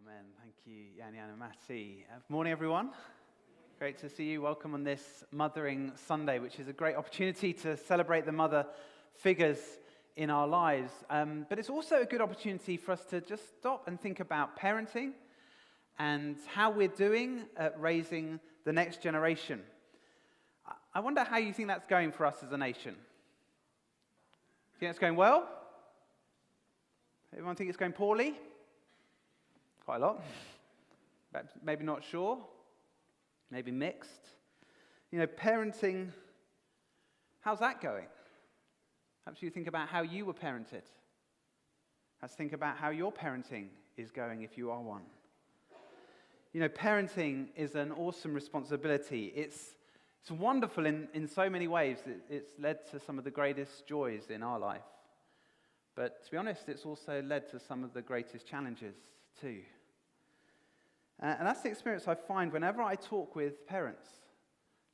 Amen. Thank you, Yanni and Matty. Morning, everyone. Great to see you. Welcome on this Mothering Sunday, which is a great opportunity to celebrate the mother figures in our lives. But it's also a good opportunity for us to just stop and think about parenting and how we're doing at raising the next generation. I wonder how you think that's going for us as a nation. Do you think it's going well? Everyone think it's going poorly? Quite a lot. Maybe not sure. Maybe mixed. You know, parenting, how's that going? Perhaps you think about how you were parented. Let's think about how your parenting is going if you are one. You know, parenting is an awesome responsibility. It's wonderful in so many ways. It's led to some of the greatest joys in our life. But to be honest, it's also led to some of the greatest challenges too. And that's the experience I find whenever I talk with parents.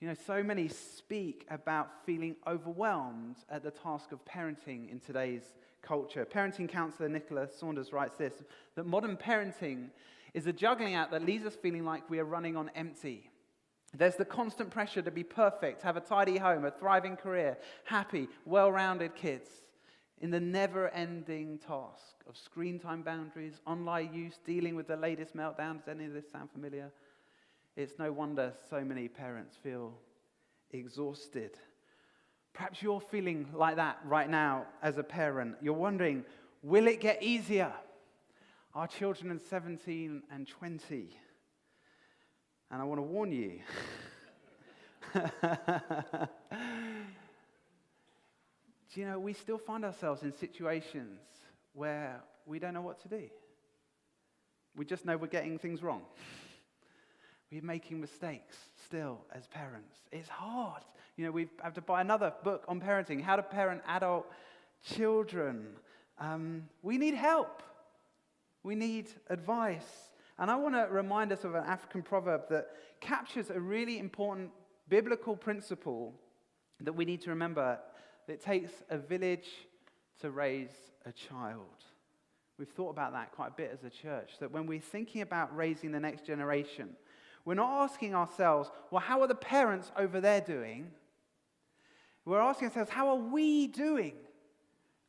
You know, so many speak about feeling overwhelmed at the task of parenting in today's culture. Parenting counselor Nicola Saunders writes this, that modern parenting is a juggling act that leaves us feeling like we are running on empty. There's the constant pressure to be perfect, have a tidy home, a thriving career, happy, well-rounded kids, in the never-ending task of screen time boundaries, online use, dealing with the latest meltdown. Does any of this sound familiar? It's no wonder so many parents feel exhausted. Perhaps you're feeling like that right now as a parent. You're wondering, will it get easier? Our children are 17 and 20. And I want to warn you. Do you know, we still find ourselves in situations where we don't know what to do. We just know we're getting things wrong. We're making mistakes still as parents. It's hard. You know, we have to buy another book on parenting, how to parent adult children. We need help. We need advice. And I want to remind us of an African proverb that captures a really important biblical principle that we need to remember. It takes a village to raise a child. We've thought about that quite a bit as a church, that when we're thinking about raising the next generation, we're not asking ourselves, well, how are the parents over there doing? We're asking ourselves, how are we doing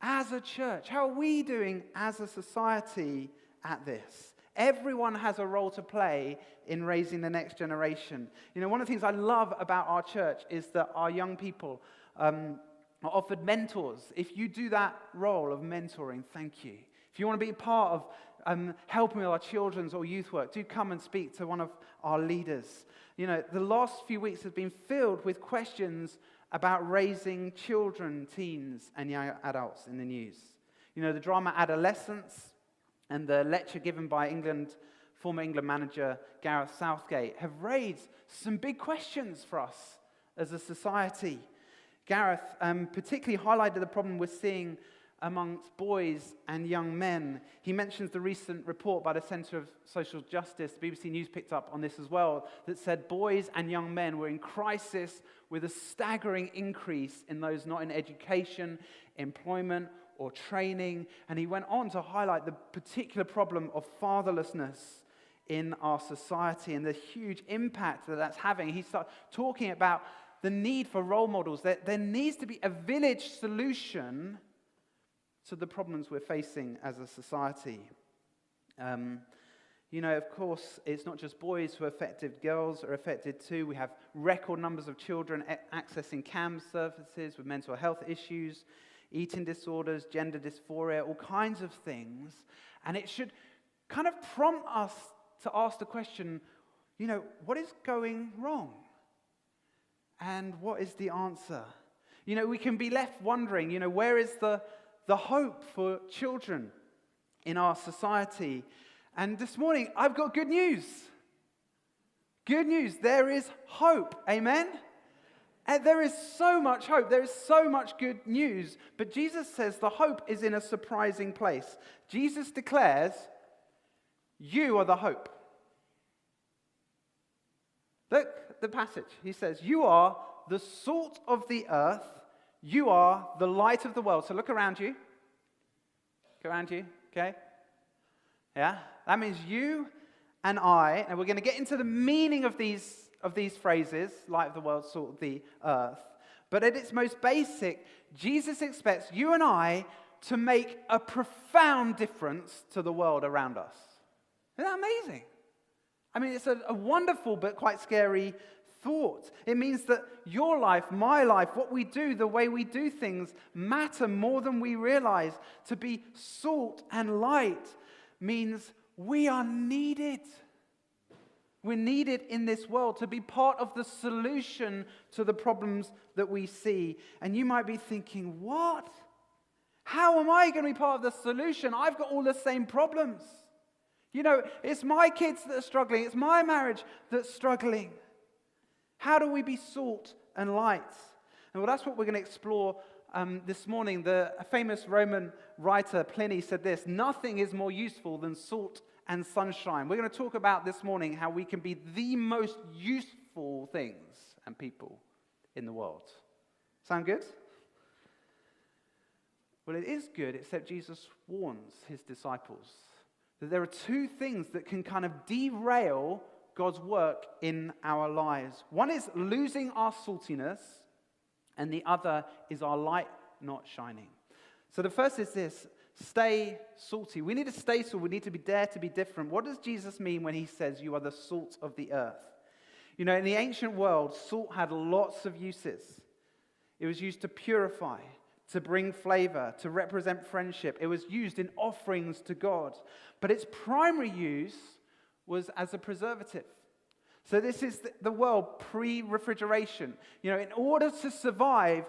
as a church? How are we doing as a society at this? Everyone has a role to play in raising the next generation. You know, one of the things I love about our church is that our young people are offered mentors. If you do that role of mentoring, thank you. If you want to be part of helping with our children's or youth work, do come and speak to one of our leaders. You know, the last few weeks have been filled with questions about raising children, teens, and young adults in the news. You know, the drama Adolescence and the lecture given by former England manager Gareth Southgate have raised some big questions for us as a society. Gareth particularly highlighted the problem we're seeing amongst boys and young men. He mentions the recent report by the Centre of Social Justice, the BBC News picked up on this as well, that said boys and young men were in crisis with a staggering increase in those not in education, employment, or training. And he went on to highlight the particular problem of fatherlessness in our society and the huge impact that that's having. He started talking about the need for role models. There needs to be a village solution to the problems we're facing as a society. You know, of course, it's not just boys who are affected, girls are affected too. We have record numbers of children accessing CAMS services with mental health issues, eating disorders, gender dysphoria, all kinds of things. And it should kind of prompt us to ask the question, you know, what is going wrong? And what is the answer? You know, we can be left wondering, you know, where is the hope for children in our society? And this morning, I've got good news. Good news. There is hope. Amen? And there is so much hope. There is so much good news. But Jesus says the hope is in a surprising place. Jesus declares, you are the hope. Look at the passage. He says, you are the salt of the earth. You are the light of the world. So look around you. Look around you, okay? Yeah? That means you and I, and we're going to get into the meaning of these phrases, light of the world, salt of the earth. But at its most basic, Jesus expects you and I to make a profound difference to the world around us. Isn't that amazing? I mean, it's a wonderful but quite scary thought. It means that your life, my life, what we do, the way we do things matter more than we realize. To be salt and light means we are needed. We're needed in this world to be part of the solution to the problems that we see. And you might be thinking, what? How am I going to be part of the solution? I've got all the same problems. You know, it's my kids that are struggling. It's my marriage that's struggling. How do we be salt and light? And well, that's what we're going to explore this morning. The famous Roman writer Pliny said this: nothing is more useful than salt and sunshine. We're going to talk about this morning how we can be the most useful things and people in the world. Sound good? Well, it is good, except Jesus warns his disciples that there are two things that can kind of derail God's work in our lives. One is losing our saltiness, and the other is our light not shining. So the first is this: stay salty. We need to stay salty. We need to dare to be different. What does Jesus mean when he says you are the salt of the earth? You know, in the ancient world, salt had lots of uses. It was used to purify, to bring flavor, to represent friendship. It was used in offerings to God. But its primary use was as a preservative. So this is the world pre-refrigeration. You know, in order to survive,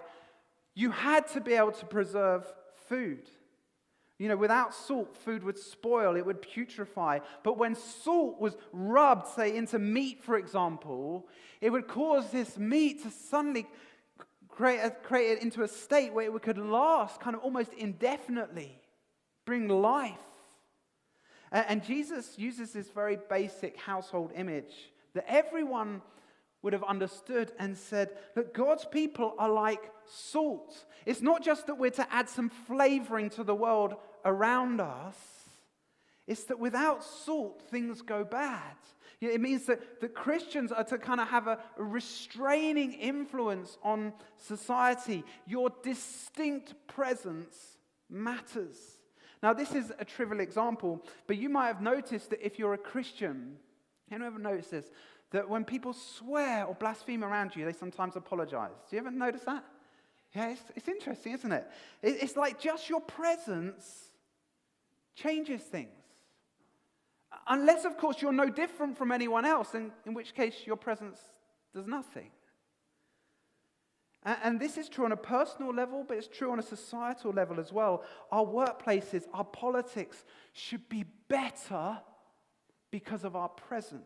you had to be able to preserve food. You know, without salt, food would spoil, it would putrefy. But when salt was rubbed, say, into meat, for example, it would cause this meat to suddenly create it into a state where it could last kind of almost indefinitely, bring life. And Jesus uses this very basic household image that everyone would have understood and said, look, God's people are like salt. It's not just that we're to add some flavoring to the world around us. It's that without salt, things go bad. You know, it means that Christians are to kind of have a restraining influence on society. Your distinct presence matters. Now, this is a trivial example, but you might have noticed that if you're a Christian, anyone ever notice this, that when people swear or blaspheme around you, they sometimes apologize. Do you ever notice that? Yeah, it's interesting, isn't it? It's like just your presence changes things. Unless, of course, you're no different from anyone else, in which case your presence does nothing. And this is true on a personal level, but it's true on a societal level as well. Our workplaces, our politics should be better because of our presence.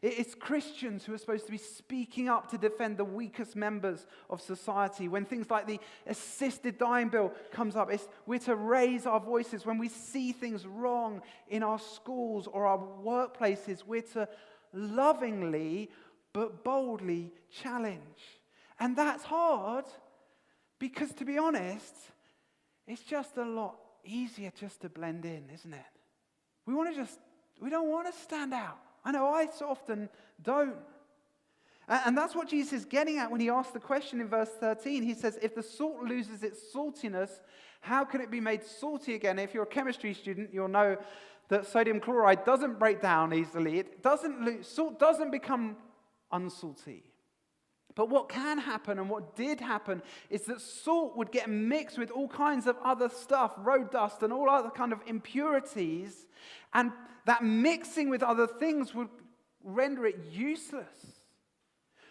It's Christians who are supposed to be speaking up to defend the weakest members of society. When things like the assisted dying bill comes up, we're to raise our voices. When we see things wrong in our schools or our workplaces, we're to lovingly but boldly challenge. And that's hard because, to be honest, it's just a lot easier just to blend in, isn't it? We don't want to stand out. I know I so often don't. And that's what Jesus is getting at when he asks the question in verse 13. He says, if the salt loses its saltiness, how can it be made salty again? If you're a chemistry student, you'll know that sodium chloride doesn't break down easily. Salt doesn't become unsalty. But what can happen, and what did happen, is that salt would get mixed with all kinds of other stuff, road dust and all other kind of impurities, and that mixing with other things would render it useless.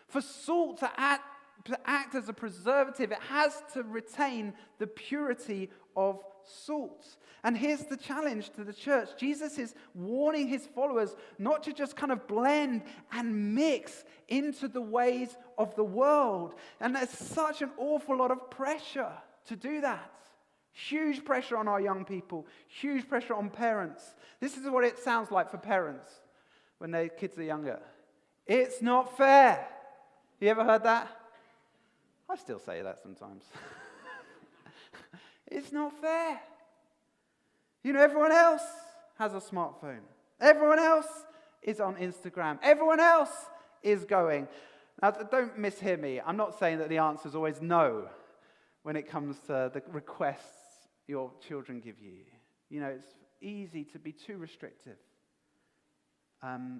For salt to act as a preservative, it has to retain the purity of salt. And here's the challenge to the church. Jesus is warning his followers not to just kind of blend and mix into the ways of the world. And there's such an awful lot of pressure to do that. Huge pressure on our young people. Huge pressure on parents. This is what it sounds like for parents when their kids are younger. It's not fair. You ever heard that? I still say that sometimes. It's not fair. You know, everyone else has a smartphone. Everyone else is on Instagram. Everyone else is going. Now, don't mishear me. I'm not saying that the answer is always no when it comes to the requests your children give you. You know, it's easy to be too restrictive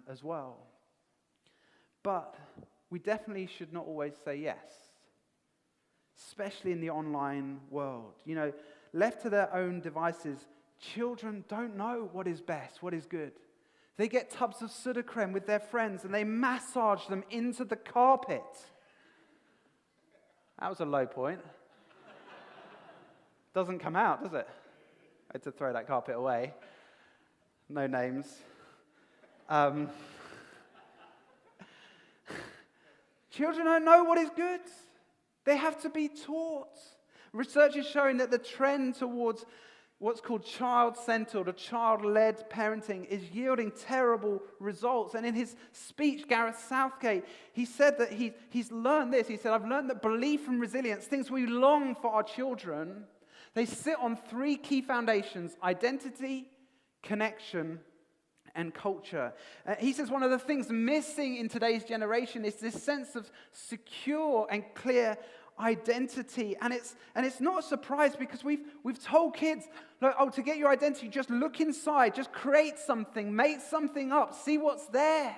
as well. But we definitely should not always say yes, especially in the online world. You know, left to their own devices, children don't know what is best, what is good. They get tubs of soda creme with their friends and they massage them into the carpet. That was a low point. Doesn't come out, does it? I had to throw that carpet away. No names. Children don't know what is good. They have to be taught. Research is showing that the trend towards what's called child-centered or child-led parenting is yielding terrible results. And in his speech, Gareth Southgate, he said that he's learned this. He said, I've learned that belief and resilience, things we long for our children, they sit on three key foundations: identity, connection, and culture. He says one of the things missing in today's generation is this sense of secure and clear identity. And it's not a surprise because we've told kids, look, to get your identity, just look inside, just create something, make something up, see what's there.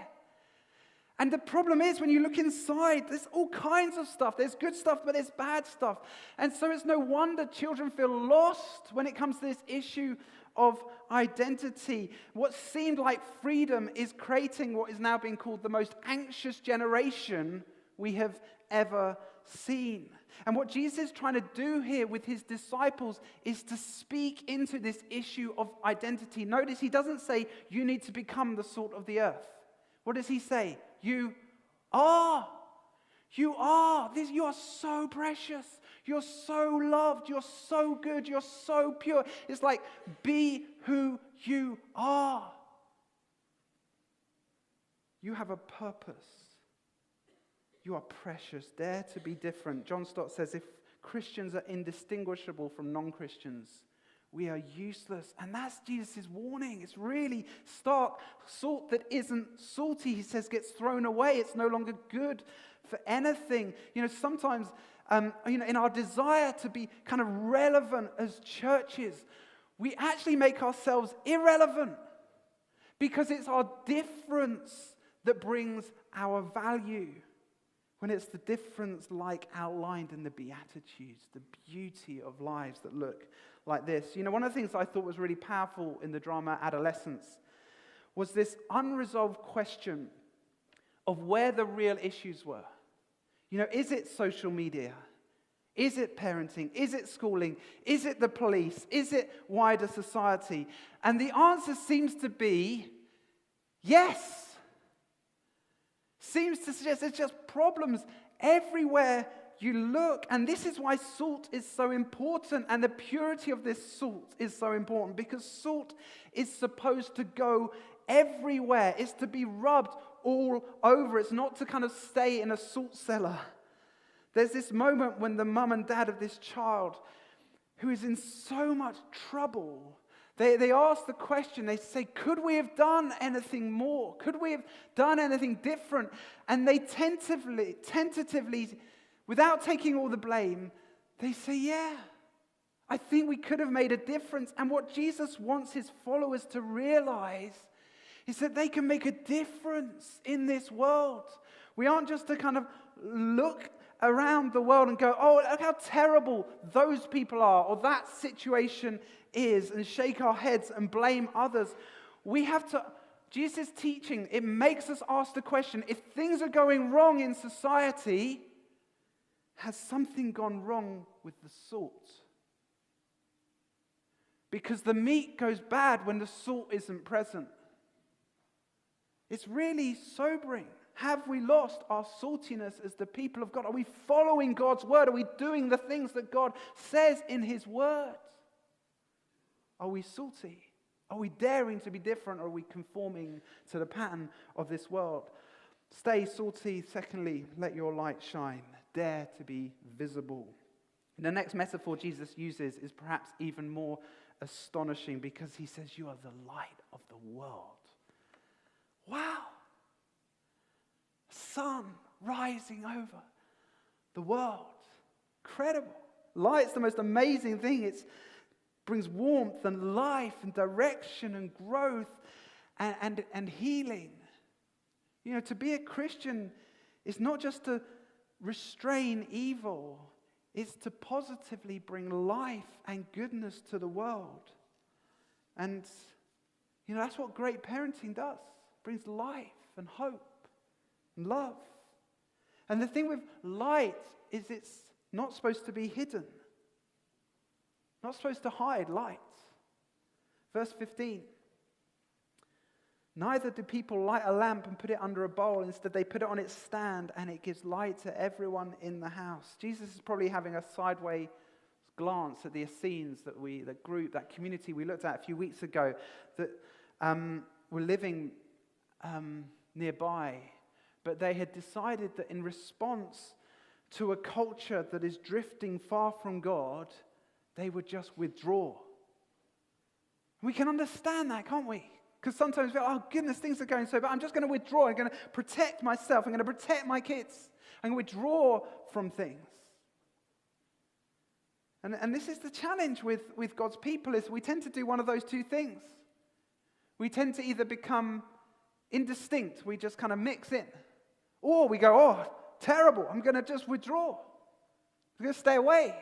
And the problem is when you look inside, there's all kinds of stuff. There's good stuff, but there's bad stuff. And so it's no wonder children feel lost when it comes to this issue of identity. What seemed like freedom is creating what is now being called the most anxious generation we have ever seen. And what Jesus is trying to do here with his disciples is to speak into this issue of identity. Notice he doesn't say, you need to become the salt of the earth. What does he say? You are. You are. You are so precious. You're so loved. You're so good. You're so pure. It's like, be who you are. You have a purpose. You are precious. Dare to be different. John Stott says, if Christians are indistinguishable from non-Christians, we are useless. And that's Jesus' warning. It's really stark. Salt that isn't salty, he says, gets thrown away. It's no longer good for anything. You know, sometimes, in our desire to be kind of relevant as churches, we actually make ourselves irrelevant because it's our difference that brings our value. When it's the difference like outlined in the Beatitudes, the beauty of lives that look like this. You know, one of the things I thought was really powerful in the drama Adolescence was this unresolved question of where the real issues were. You know, is it social media? Is it parenting? Is it schooling? Is it the police? Is it wider society? And the answer seems to be yes. Seems to suggest there's just problems everywhere you look. And this is why salt is so important, and the purity of this salt is so important, because salt is supposed to go everywhere. It's to be rubbed all over. It's not to kind of stay in a salt cellar. There's this moment when the mum and dad of this child, who is in so much trouble, They ask the question, they say, could we have done anything more? Could we have done anything different? And they tentatively, without taking all the blame, they say, yeah, I think we could have made a difference. And what Jesus wants his followers to realize is that they can make a difference in this world. We aren't just to kind of look around the world and go, oh, look how terrible those people are, or that situation is, and shake our heads and blame others. We have to, Jesus' teaching, it makes us ask the question, if things are going wrong in society, has something gone wrong with the salt? Because the meat goes bad when the salt isn't present. It's really sobering. Have we lost our saltiness as the people of God? Are we following God's word? Are we doing the things that God says in his word? Are we salty? Are we daring to be different, or are we conforming to the pattern of this world? Stay salty. Secondly, let your light shine. Dare to be visible. And the next metaphor Jesus uses is perhaps even more astonishing, because he says you are the light of the world. sun rising over the world. Incredible. Light's the most amazing thing. It brings warmth and life and direction and growth and healing. You know, to be a Christian is not just to restrain evil, it's to positively bring life and goodness to the world. And, you know, that's what great parenting does. It brings life and hope and love. And the thing with light is it's not supposed to be hidden. Not supposed to hide light. Verse 15. Neither do people light a lamp and put it under a bowl. Instead, they put it on its stand and it gives light to everyone in the house. Jesus is probably having a sideways glance at the Essenes that group, that community we looked at a few weeks ago that were living nearby. But they had decided that in response to a culture that is drifting far from God, they would just withdraw. We can understand that, can't we? Because sometimes we feel, oh goodness, things are going so bad. I'm just going to withdraw. I'm going to protect myself. I'm going to protect my kids. I'm going to withdraw from things. And this is the challenge with God's people, is we tend to do one of those two things. We tend to either become indistinct. We just kind of mix in. Or we go, oh, terrible. I'm going to just withdraw. I'm going to stay away.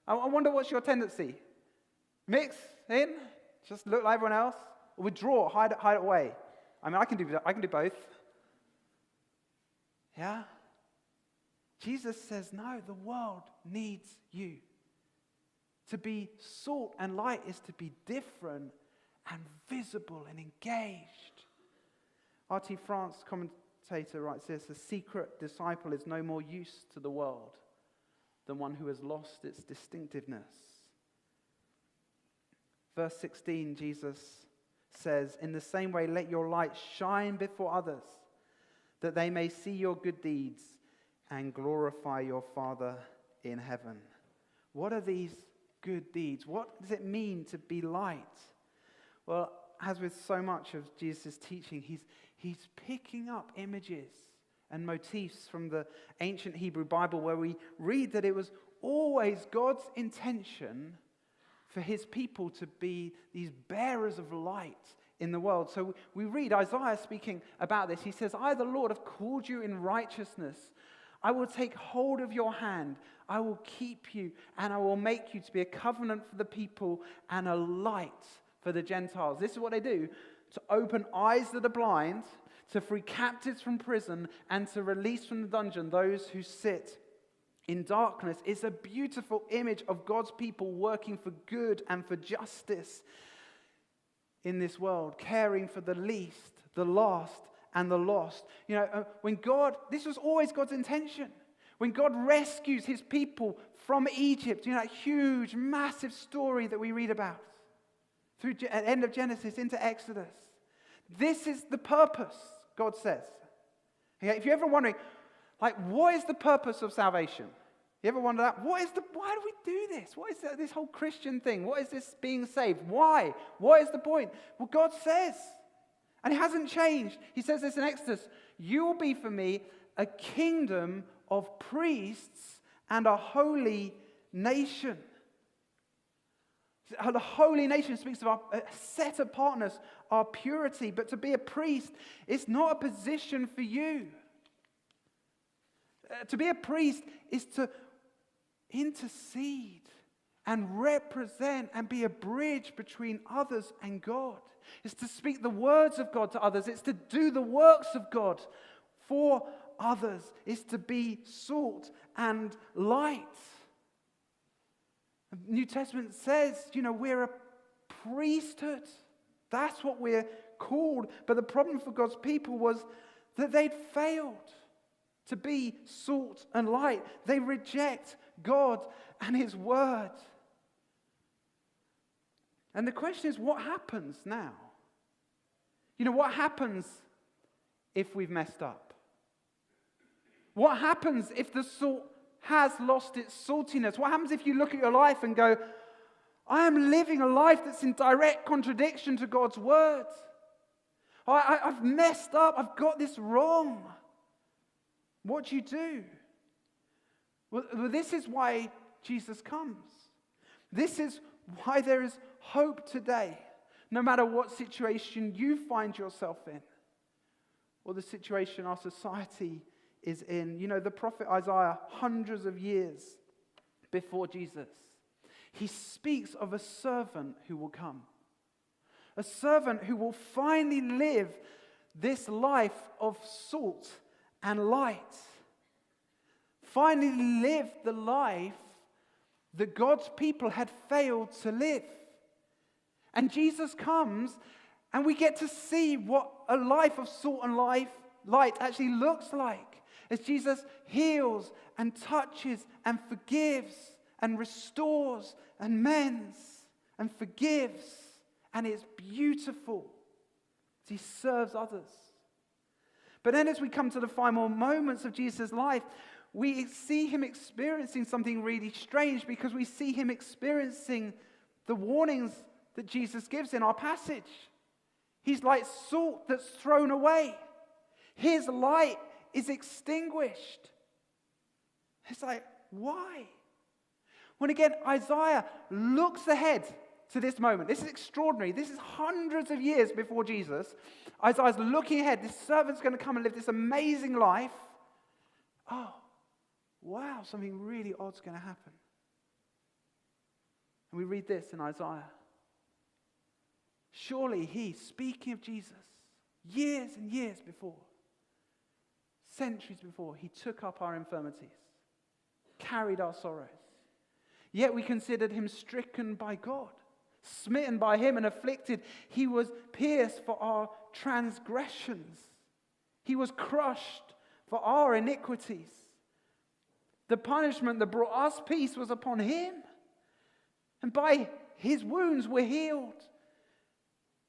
I wonder what's your tendency. Mix in, just look like everyone else. Or withdraw, hide it away. I mean, I can do both. Yeah? Jesus says, no, the world needs you. To be salt and light is to be different and visible and engaged. R.T. France, commentator, writes this: a secret disciple is no more use to the world than one who has lost its distinctiveness. Verse 16, Jesus says, in the same way, let your light shine before others, that they may see your good deeds and glorify your Father in heaven. What are these good deeds? What does it mean to be light? Well, as with so much of Jesus' teaching, he's picking up images and motifs from the ancient Hebrew Bible, where we read that it was always God's intention for his people to be these bearers of light in the world. So we read Isaiah speaking about this. He says, I, the Lord, have called you in righteousness. I will take hold of your hand. I will keep you, and I will make you to be a covenant for the people and a light for the Gentiles. This is what they do: to open eyes that are blind, to free captives from prison, and to release from the dungeon those who sit in darkness. Is a beautiful image of God's people working for good and for justice in this world, caring for the least, the last, and the lost. You know, this was always God's intention. When God rescues his people from Egypt, you know, that huge, massive story that we read about through the end of Genesis into Exodus. This is the purpose, God says. Okay, if you're ever wondering, like, what is the purpose of salvation? You ever wonder that? Why do we do this? What is this whole Christian thing? What is this being saved? Why? What is the point? Well, God says, and it hasn't changed. He says this in Exodus: you will be for me a kingdom of priests and a holy nation. The holy nation speaks of our set apartness, our purity. But to be a priest, it's not a position for you. To be a priest is to intercede and represent and be a bridge between others and God. It's to speak the words of God to others. It's to do the works of God for others. It's to be salt and light. The New Testament says, you know, we're a priesthood. That's what we're called. But the problem for God's people was that they'd failed to be salt and light. They reject God and his word. And the question is, what happens now? You know, what happens if we've messed up? What happens if the salt has lost its saltiness? What happens if you look at your life and go, I am living a life that's in direct contradiction to God's word? I've messed up. I've got this wrong. What do you do? Well, this is why Jesus comes. This is why there is hope today, no matter what situation you find yourself in, or the situation our society is in. You know, the prophet Isaiah, hundreds of years before Jesus, he speaks of a servant who will come. A servant who will finally live this life of salt and light. Finally live the life that God's people had failed to live. And Jesus comes, and we get to see what a life of salt and light actually looks like. As Jesus heals and touches and forgives and restores and mends and forgives. And it's beautiful as he serves others. But then as we come to the final moments of Jesus' life, we see him experiencing something really strange, because we see him experiencing the warnings that Jesus gives in our passage. He's like salt that's thrown away. His light is extinguished. It's like, why? When again, Isaiah looks ahead to this moment. This is extraordinary. This is hundreds of years before Jesus. Isaiah's looking ahead. This servant's going to come and live this amazing life. Oh, wow, something really odd's going to happen. And we read this in Isaiah. Surely he, speaking of Jesus, years and years before, centuries before, he took up our infirmities, carried our sorrows. Yet we considered him stricken by God, smitten by him and afflicted. He was pierced for our transgressions. He was crushed for our iniquities. The punishment that brought us peace was upon him, and by his wounds we're healed.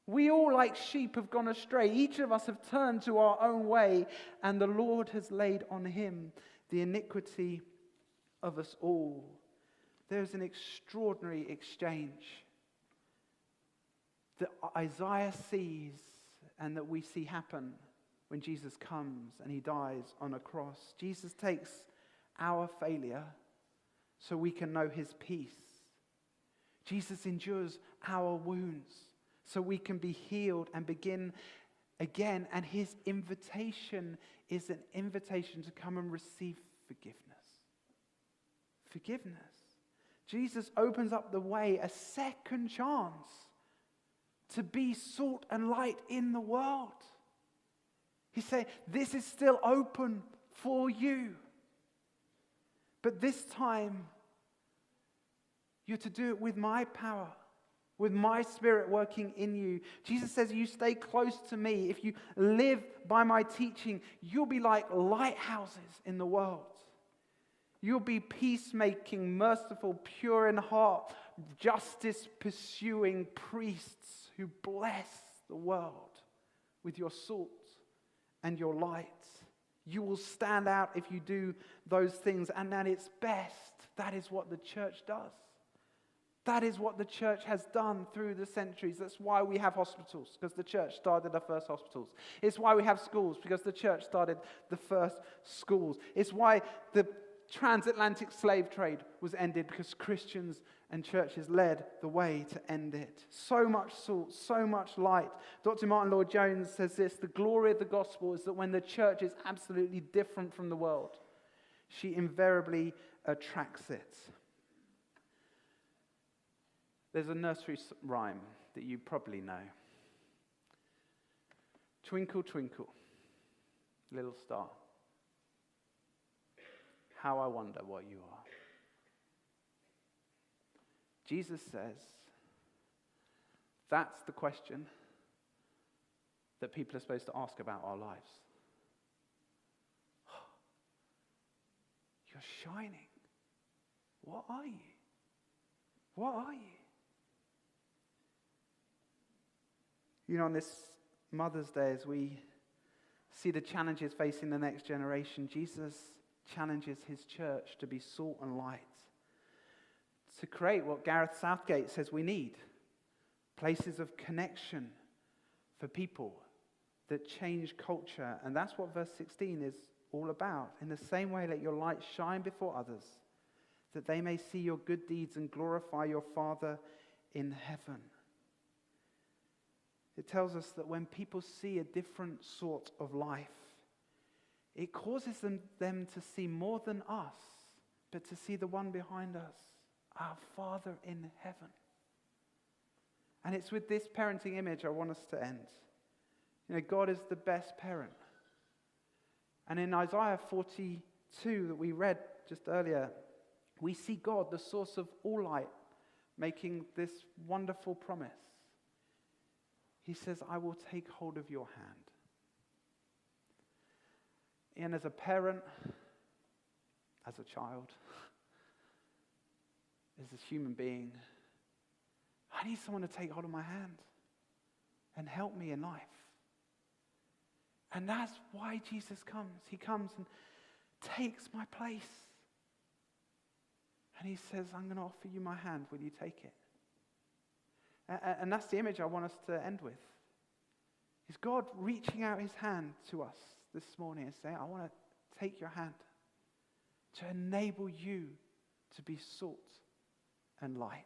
We all like sheep have gone astray. Each of us have turned to our own way, and the Lord has laid on him the iniquity of us all. There's an extraordinary exchange that Isaiah sees and that we see happen when Jesus comes and he dies on a cross. Jesus takes our failure so we can know his peace. Jesus endures our wounds so we can be healed and begin again. And his invitation is an invitation to come and receive forgiveness. Forgiveness. Jesus opens up the way, a second chance to be salt and light in the world. He's saying, this is still open for you. But this time, you're to do it with my power, with my Spirit working in you. Jesus says, you stay close to me. If you live by my teaching, you'll be like lighthouses in the world. You'll be peacemaking, merciful, pure in heart, justice-pursuing priests who bless the world with your salt and your light. You will stand out if you do those things, and at its best, that is what the church does. That is what the church has done through the centuries. That's why we have hospitals, because the church started the first hospitals. It's why we have schools, because the church started the first schools. It's why the transatlantic slave trade was ended, because Christians and churches led the way to end it. So much salt, so much light. Dr. Martin Lloyd-Jones says this: the glory of the gospel is that when the church is absolutely different from the world, she invariably attracts it. There's a nursery rhyme that you probably know. Twinkle, twinkle, little star, how I wonder what you are. Jesus says that's the question that people are supposed to ask about our lives. You're shining. What are you? What are you? You know, on this Mother's Day, as we see the challenges facing the next generation, Jesus challenges his church to be salt and light, to create what Gareth Southgate says we need, places of connection for people that change culture. And that's what verse 16 is all about. In the same way, let your light shine before others, that they may see your good deeds and glorify your Father in heaven. It tells us that when people see a different sort of life, it causes them to see more than us, but to see the one behind us, our Father in heaven. And it's with this parenting image I want us to end. God is the best parent. And in Isaiah 42 that we read just earlier, we see God, the source of all light, making this wonderful promise. He says, I will take hold of your hand. And as a parent, as a child, as a human being, I need someone to take hold of my hand and help me in life. And that's why Jesus comes. He comes and takes my place. And he says, I'm going to offer you my hand. Will you take it? And that's the image I want us to end with. Is God reaching out his hand to us this morning and saying, I want to take your hand to enable you to be salt and light.